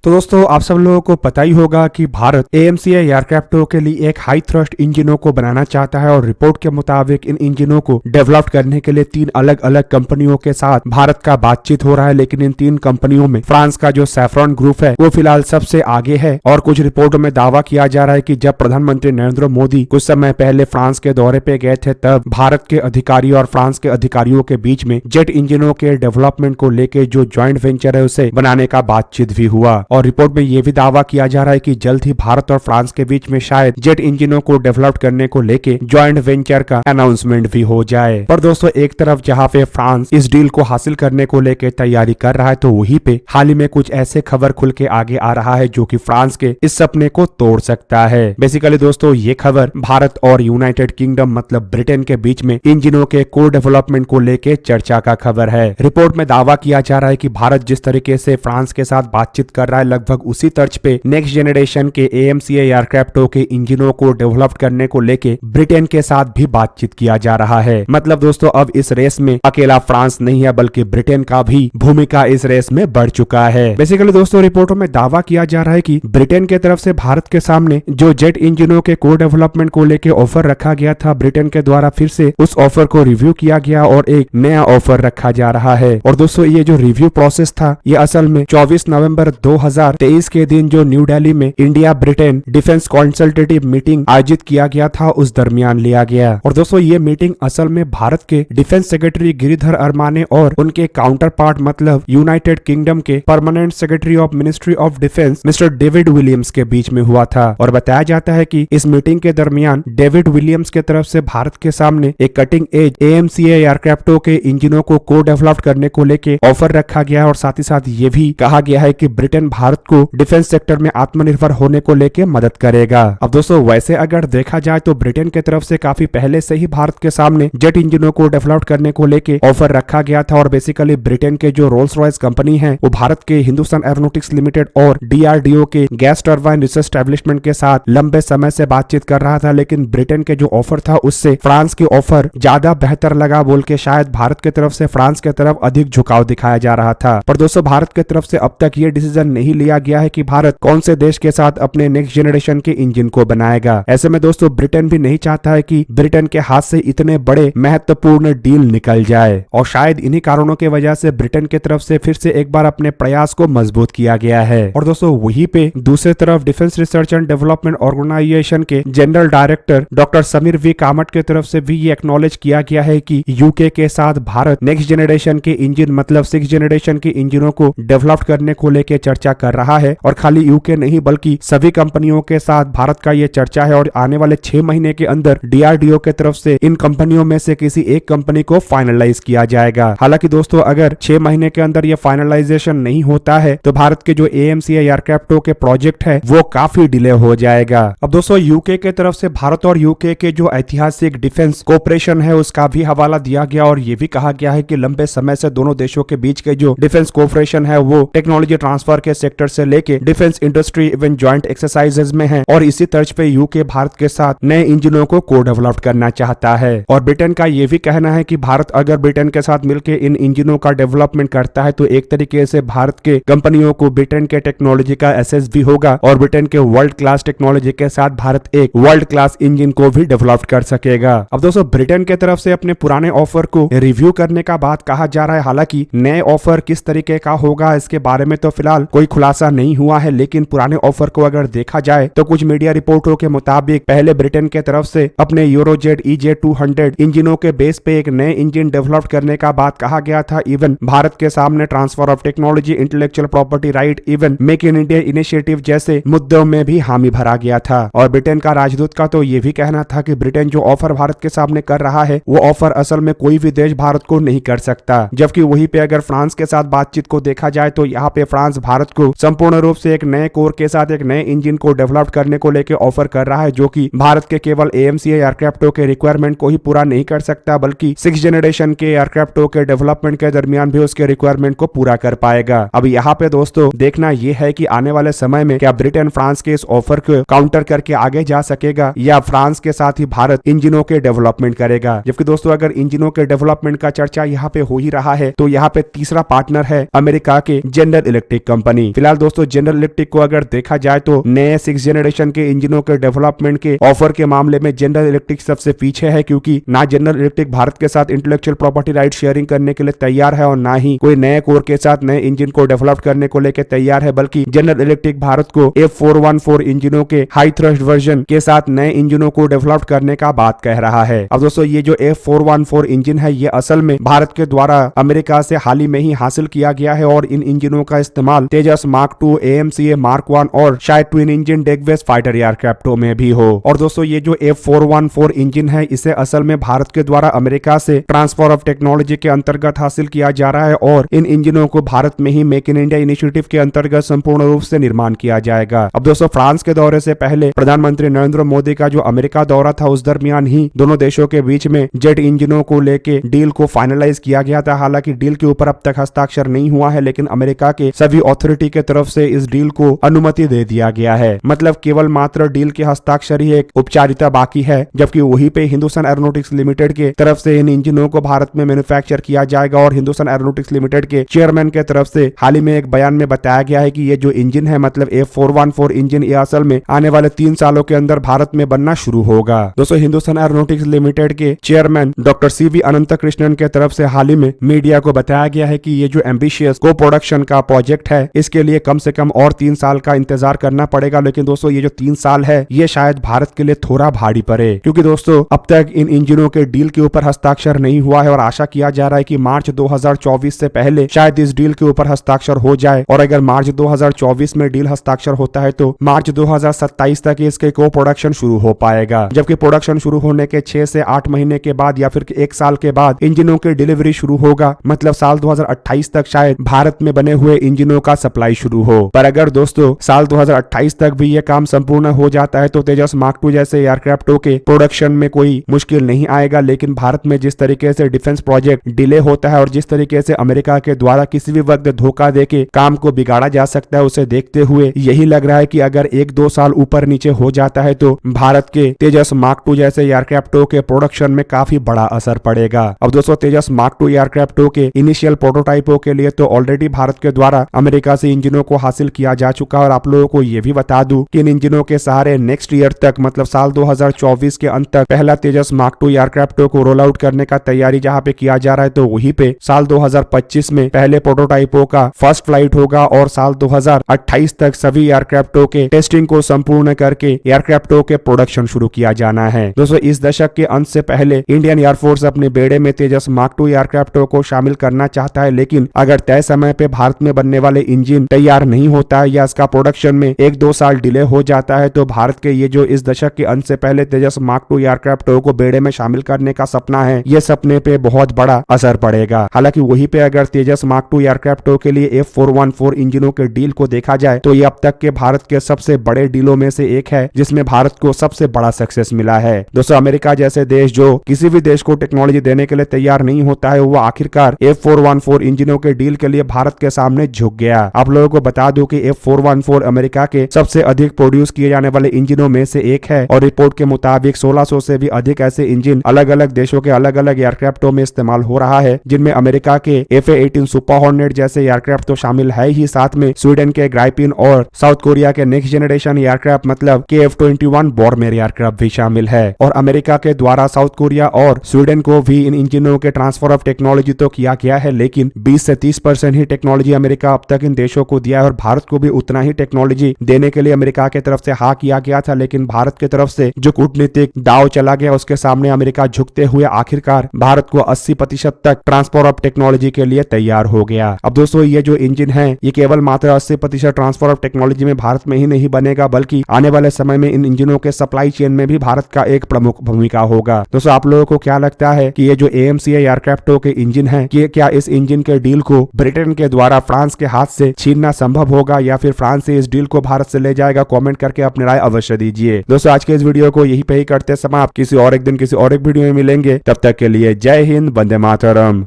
तो दोस्तों आप सब लोगों को पता ही होगा कि भारत AMCA एयरक्राफ्ट के लिए एक हाई थ्रस्ट इंजनों को बनाना चाहता है और रिपोर्ट के मुताबिक इन इंजनों को डेवलप करने के लिए 3 अलग अलग कंपनियों के साथ भारत का बातचीत हो रहा है। लेकिन इन 3 कंपनियों में फ्रांस का जो सैफ्रॉन ग्रुप है वो फिलहाल सबसे आगे है और कुछ रिपोर्टों में दावा किया जा रहा है कि जब प्रधानमंत्री नरेंद्र मोदी कुछ समय पहले फ्रांस के दौरे पे गए थे तब भारत के अधिकारी और फ्रांस के अधिकारियों के बीच में जेट इंजनों के डेवलपमेंट को लेकर जो ज्वाइंट वेंचर है उसे बनाने का बातचीत भी हुआ। और रिपोर्ट में यह भी दावा किया जा रहा है कि जल्द ही भारत और फ्रांस के बीच में शायद जेट इंजनों को डेवलप करने को लेके ज्वाइंट वेंचर का अनाउंसमेंट भी हो जाए। पर दोस्तों एक तरफ जहां पे फ्रांस इस डील को हासिल करने को लेके तैयारी कर रहा है तो वहीं पे हाल ही में कुछ ऐसे खबर खुल के आगे आ रहा है जो कि फ्रांस के इस सपने को तोड़ सकता है। बेसिकली दोस्तों ये खबर भारत और यूनाइटेड किंगडम मतलब ब्रिटेन के बीच में इंजनों के को डेवलपमेंट को लेके चर्चा का खबर है। रिपोर्ट में दावा किया जा रहा है कि भारत जिस तरीके से फ्रांस के साथ बातचीत कर रहा है लगभग उसी तर्ज पे नेक्स्ट जनरेशन के AMCA एयरक्राफ्ट के इंजनों को डेवलप करने को लेके ब्रिटेन के साथ भी बातचीत किया जा रहा है। मतलब दोस्तों अब इस रेस में अकेला फ्रांस नहीं है बल्कि ब्रिटेन का भी भूमिका इस रेस में बढ़ चुका है। बेसिकली दोस्तों रिपोर्टों में दावा किया जा रहा है कि ब्रिटेन के तरफ से भारत के सामने जो जेट इंजनों के को डेवलपमेंट को लेके ऑफर रखा गया था ब्रिटेन के द्वारा फिर से उस ऑफर को रिव्यू किया गया और एक नया ऑफर रखा जा रहा है। और दोस्तों ये जो रिव्यू प्रोसेस था ये असल में 24 नवंबर 2023 के दिन जो न्यू दिल्ली में India Britain defence consultative meeting आयोजित किया गया था उस दरमियान लिया गया। और दोस्तों ये मीटिंग असल में भारत के डिफेंस सेक्रेटरी गिरिधर अरमाने और उनके काउंटर पार्ट मतलब यूनाइटेड किंगडम के permanent secretary of ministry of defence mister David Williams के बीच में हुआ था। और बताया जाता है कि इस मीटिंग के दरमियान डेविड विलियम्स के तरफ से भारत के सामने एक कटिंग एज AMCA एयरक्राफ्टों के इंजनों को डेवलप करने को लेके ऑफर रखा गया और साथ ही साथ ये भी कहा गया है कि ब्रिटेन भारत को डिफेंस सेक्टर में आत्मनिर्भर होने को लेके मदद करेगा। अब दोस्तों वैसे अगर देखा जाए तो ब्रिटेन के तरफ से काफी पहले से ही भारत के सामने जेट इंजनों को डेवलप करने को लेके ऑफर रखा गया था और बेसिकली ब्रिटेन के जो रोल्स रॉयस कंपनी है वो भारत के हिंदुस्तान एरोनॉटिक्स लिमिटेड और DRDO के गैस टरबाइन रिसर्च एस्टेब्लिशमेंट के साथ लंबे समय से बातचीत कर रहा था। लेकिन ब्रिटेन के जो ऑफर था उससे फ्रांस के ऑफर ज्यादा बेहतर लगा बोल के शायद भारत के तरफ से फ्रांस के तरफ अधिक झुकाव दिखाया जा रहा था। पर दोस्तों भारत के तरफ से अब तक ये डिसीजन नहीं लिया गया है कि भारत कौन से देश के साथ अपने नेक्स्ट जनरेशन के इंजन को बनाएगा। ऐसे में दोस्तों ब्रिटेन भी नहीं चाहता है कि ब्रिटेन के हाथ से इतने बड़े महत्वपूर्ण डील निकल जाए और शायद इन्हीं कारणों की वजह से ब्रिटेन की तरफ से फिर से एक बार अपने प्रयास को मजबूत किया गया है। और दोस्तों वहीं पे दूसरी तरफ defence research and development organisation के general director doctor Sameer V Kamat के तरफ से भी ये एक्नॉलेज किया गया है कि यूके के साथ भारत नेक्स्ट जनरेशन के इंजन मतलब 6th जनरेशन के इंजनों को डेवलप करने को लेकर चर्चा कर रहा है। और खाली यूके नहीं बल्कि सभी कंपनियों के साथ भारत का ये चर्चा है और आने वाले 6 महीने के अंदर DRDO के तरफ से इन कंपनियों में से किसी एक कंपनी को फाइनलाइज किया जाएगा। हालांकि दोस्तों अगर 6 महीने के अंदर ये फाइनलाइजेशन नहीं होता है तो भारत के जो AMCA एयरक्राफ्टों के प्रोजेक्ट है वो काफी डिले हो जाएगा। अब दोस्तों यूके के तरफ से भारत और यूके के जो ऐतिहासिक डिफेंस कोऑपरेशन है उसका भी हवाला दिया गया और ये भी कहा गया है कि लंबे समय से दोनों देशों के बीच के जो डिफेंस कोऑपरेशन है वो टेक्नोलॉजी ट्रांसफर के सेक्टर से लेके defence industry even joint exercises में है और इसी तर्ज पे यूके भारत के साथ नए इंजनों को डेवलप करना चाहता है। और ब्रिटेन का ये भी कहना है कि भारत अगर ब्रिटेन के साथ मिलकर इन इंजनों का डेवलपमेंट करता है तो एक तरीके से भारत के कंपनियों को ब्रिटेन के टेक्नोलॉजी का एक्सेस भी होगा और ब्रिटेन के वर्ल्ड क्लास टेक्नोलॉजी के साथ भारत एक वर्ल्ड क्लास इंजन को भी डेवलप कर सकेगा। अब दोस्तों ब्रिटेन के तरफ से अपने पुराने ऑफर को रिव्यू करने का बात कहा जा रहा है। हालांकि नए ऑफर किस तरीके का होगा इसके बारे में तो फिलहाल कोई खुलासा नहीं हुआ है। लेकिन पुराने ऑफर को अगर देखा जाए तो कुछ मीडिया रिपोर्टों के मुताबिक पहले ब्रिटेन के तरफ से अपने यूरोजेट EJ200 इंजनों के बेस पे एक नए इंजन डेवलप करने का बात कहा गया था। इवन भारत के सामने transfer of technology, intellectual property right, even make in India initiative जैसे मुद्दों में भी हामी भरा गया था। और ब्रिटेन का राजदूत का तो ये भी कहना था कि ब्रिटेन जो ऑफर भारत के सामने कर रहा है वो ऑफर असल में कोई भी देश भारत को नहीं कर सकता। जबकि वहीं पे अगर फ्रांस के साथ बातचीत को देखा जाए तो यहाँ पे फ्रांस भारत को संपूर्ण रूप से एक नए कोर के साथ एक नए इंजन को डेवलप करने को लेकर ऑफर कर रहा है जो कि भारत के केवल AMCA एयरक्राफ्टों के रिक्वायरमेंट को ही पूरा नहीं कर सकता बल्कि 6th जनरेशन के एयरक्राफ्टों के डेवलपमेंट के दरमियान भी उसके रिक्वायरमेंट को पूरा कर पाएगा। अब यहाँ पे दोस्तों देखना यह है कि आने वाले समय में क्या ब्रिटेन फ्रांस के इस ऑफर को काउंटर करके आगे जा सकेगा या फ्रांस के साथ ही भारत इंजनों के डेवलपमेंट करेगा। जबकि दोस्तों अगर इंजनों के डेवलपमेंट का चर्चा यहाँ पे हो ही रहा है तो यहाँ पे तीसरा पार्टनर है अमेरिका के जनरल इलेक्ट्रिक कंपनी। फिलहाल दोस्तों जनरल इलेक्ट्रिक को अगर देखा जाए तो नए 6th जनरेशन के इंजनों के डेवलपमेंट के ऑफर के मामले में जनरल इलेक्ट्रिक सबसे पीछे है, क्योंकि ना जनरल इलेक्ट्रिक भारत के साथ इंटेलेक्चुअल प्रॉपर्टी राइट शेयरिंग करने के लिए तैयार है और ना ही कोई नए कोर के साथ नए इंजन को डेवलप करने को लेकर तैयार है, बल्कि जनरल इलेक्ट्रिक भारत को F414 इंजनों के हाई थ्रस्ट वर्जन के साथ नए इंजनों को डेवलप करने का बात कह रहा है। अब दोस्तों ये जो F414 इंजन है ये असल में भारत के द्वारा अमेरिका से हाल ही में ही हासिल किया गया है और इन इंजनों का इस्तेमाल तेजस मार्क 2, AMCA मार्क 1 और शायद ट्विन इंजन डेगवेस फाइटर एयरक्राफ्टों में भी हो। और दोस्तों ये जो F414 इंजन है इसे असल में भारत के द्वारा अमेरिका से ट्रांसफर ऑफ टेक्नोलॉजी के अंतर्गत हासिल किया जा रहा है और इन इंजनों को भारत में ही मेक इन इंडिया इनिशिएटिव के अंतर्गत संपूर्ण रूप से निर्माण किया जाएगा। अब दोस्तों फ्रांस के दौरे से पहले प्रधानमंत्री नरेंद्र मोदी का जो अमेरिका दौरा था उस दरमियान ही दोनों देशों के बीच में जेट इंजनों को लेके डील को फाइनलाइज किया गया था। हालांकि डील के ऊपर अब तक हस्ताक्षर नहीं हुआ है, लेकिन अमेरिका के सभी अथॉरिटी के तरफ से इस डील को अनुमति दे दिया गया है। मतलब केवल मात्र डील के हस्ताक्षर ही एक औपचारिकता बाकी है, जबकि वहीं पे हिंदुस्तान एरोनॉटिक्स लिमिटेड के तरफ से इन इंजनों को भारत में मैन्युफैक्चर किया जाएगा। और हिंदुस्तान एरोनॉटिक्स लिमिटेड के चेयरमैन के तरफ से हाल ही में एक बयान में बताया गया है कि ये जो इंजन है मतलब F414 इंजन ये असल में आने वाले 3 सालों के अंदर भारत में बनना शुरू होगा। दोस्तों हिंदुस्तान एरोनॉटिक्स लिमिटेड के चेयरमैन डॉक्टर CV अनंत कृष्णन के तरफ से हाल ही में मीडिया को बताया गया है कि ये जो एम्बिशियस को प्रोडक्शन का प्रोजेक्ट है इसके लिए कम से कम और 3 साल का इंतजार करना पड़ेगा। लेकिन दोस्तों ये जो 3 साल है ये शायद भारत के लिए थोड़ा भारी पड़े, क्योंकि दोस्तों अब तक इन इंजनों के डील के ऊपर हस्ताक्षर नहीं हुआ है और आशा किया जा रहा है कि मार्च 2024 से पहले शायद इस डील के ऊपर हस्ताक्षर हो जाए। और अगर मार्च 2024 में डील हस्ताक्षर होता है तो मार्च 2027 तक इसके को प्रोडक्शन शुरू हो पाएगा, जबकि प्रोडक्शन शुरू होने के 6 से 8 महीने के बाद या फिर 1 साल के बाद इंजनों की डिलीवरी शुरू होगा। मतलब साल 2028 तक शायद भारत में बने हुए इंजनों का सप्लाई शुरू हो। पर अगर दोस्तों साल 2028 तक भी ये काम संपूर्ण हो जाता है तो तेजस मार्क 2 जैसे एयरक्राफ्टों के प्रोडक्शन में कोई मुश्किल नहीं आएगा। लेकिन भारत में जिस तरीके से डिफेंस प्रोजेक्ट डिले होता है और जिस तरीके से अमेरिका के द्वारा किसी भी वक्त धोखा देके काम को बिगाड़ा जा सकता है, उसे देखते हुए यही लग रहा है कि अगर 1-2 साल ऊपर नीचे हो जाता है तो भारत के तेजस मार्क 2 जैसे एयरक्राफ्टों के प्रोडक्शन में काफी बड़ा असर पड़ेगा। अब दोस्तों तेजस मार्क 2 एयरक्राफ्टों के इनिशियल प्रोटोटाइपों के लिए तो ऑलरेडी भारत के द्वारा अमेरिका से इंजनों को हासिल किया जा चुका है और आप लोगों को ये भी बता दूं कि इन इंजनों के सहारे नेक्स्ट ईयर तक मतलब साल 2024 के अंत तक पहला तेजस मार्क 2 एयरक्राफ्टों को रोल आउट करने का तैयारी जहां पे किया जा रहा है, तो वहीं पे साल 2025 में पहले प्रोटोटाइपों का फर्स्ट फ्लाइट होगा और साल 2028 तक सभी एयरक्राफ्टों के टेस्टिंग को संपूर्ण करके एयरक्राफ्टों के प्रोडक्शन शुरू किया जाना है। दोस्तों इस दशक के अंत से पहले इंडियन एयरफोर्स अपने बेड़े में तेजस मार्क 2 एयरक्राफ्टों को शामिल करना चाहता है, लेकिन अगर तय समय पे भारत में बनने वाले इंजन तैयार नहीं होता है या इसका प्रोडक्शन में 1-2 साल डिले हो जाता है तो भारत के ये जो इस दशक के अंत से पहले तेजस मार्क 2 एयरक्राफ्टों को बेड़े में शामिल करने का सपना है, ये सपने पे बहुत बड़ा असर पड़ेगा। हालांकि वहीं पे अगर तेजस मार्क 2 एयरक्राफ्टों के लिए F414 इंजनों के डील को देखा जाए तो ये अब तक के भारत के सबसे बड़े डीलों में से एक है, जिसमें भारत को सबसे बड़ा सक्सेस मिला है। दोस्तों अमेरिका जैसे देश जो किसी भी देश को टेक्नोलॉजी देने के लिए तैयार नहीं होता है, वो आखिरकार F414 इंजनों के डील के लिए भारत के सामने झुक गया। आप लोगों को बता दूं कि F414 अमेरिका के सबसे अधिक प्रोड्यूस किए जाने वाले इंजनों में से एक है और रिपोर्ट के मुताबिक 1600 से भी अधिक ऐसे इंजन अलग अलग देशों के अलग अलग एयरक्राफ्टों में इस्तेमाल हो रहा है, जिनमें अमेरिका के FA-18 सुपर हॉर्नेट जैसे एयरक्राफ्ट तो शामिल है ही, साथ में स्वीडन के ग्राइपिन और साउथ कोरिया के नेक्स्ट जनरेशन एयरक्राफ्ट मतलब KF-21 बॉर्मेर एयरक्राफ्ट भी शामिल है। और अमेरिका के द्वारा साउथ कोरिया और स्वीडन को भी इन इंजनों के ट्रांसफर ऑफ टेक्नोलॉजी तो किया गया है, लेकिन 20 से 30% ही टेक्नोलॉजी अमेरिका अब तक इन देशों को दिया है और भारत को भी उतना ही टेक्नोलॉजी देने के लिए अमेरिका की तरफ से हाँ किया गया था। लेकिन भारत की तरफ से जो कूटनीतिक दाव चला गया उसके सामने अमेरिका झुकते हुए आखिरकार भारत को 80% तक ट्रांसफर ऑफ टेक्नोलॉजी के लिए तैयार हो गया। अब दोस्तों ये जो इंजन है ये केवल मात्र 80% ट्रांसफर ऑफ टेक्नोलॉजी में भारत में ही नहीं बनेगा, बल्कि आने वाले समय में इन इंजनों के सप्लाई चेन में भी भारत का एक प्रमुख भूमिका होगा। दोस्तों आप लोगों को क्या लगता है कि ये जो AMCA एयरक्राफ्टों के इंजन है कि क्या इस इंजन के डील को ब्रिटेन के द्वारा फ्रांस के हाथ से छीनना संभव होगा या फिर फ्रांस से इस डील को भारत से ले जाएगा? कमेंट करके अपनी राय अवश्य दीजिए। दोस्तों आज के इस वीडियो को यहीं पे ही करते समाप्त। किसी और एक दिन किसी और एक वीडियो में मिलेंगे, तब तक के लिए जय हिंद, वंदे मातरम।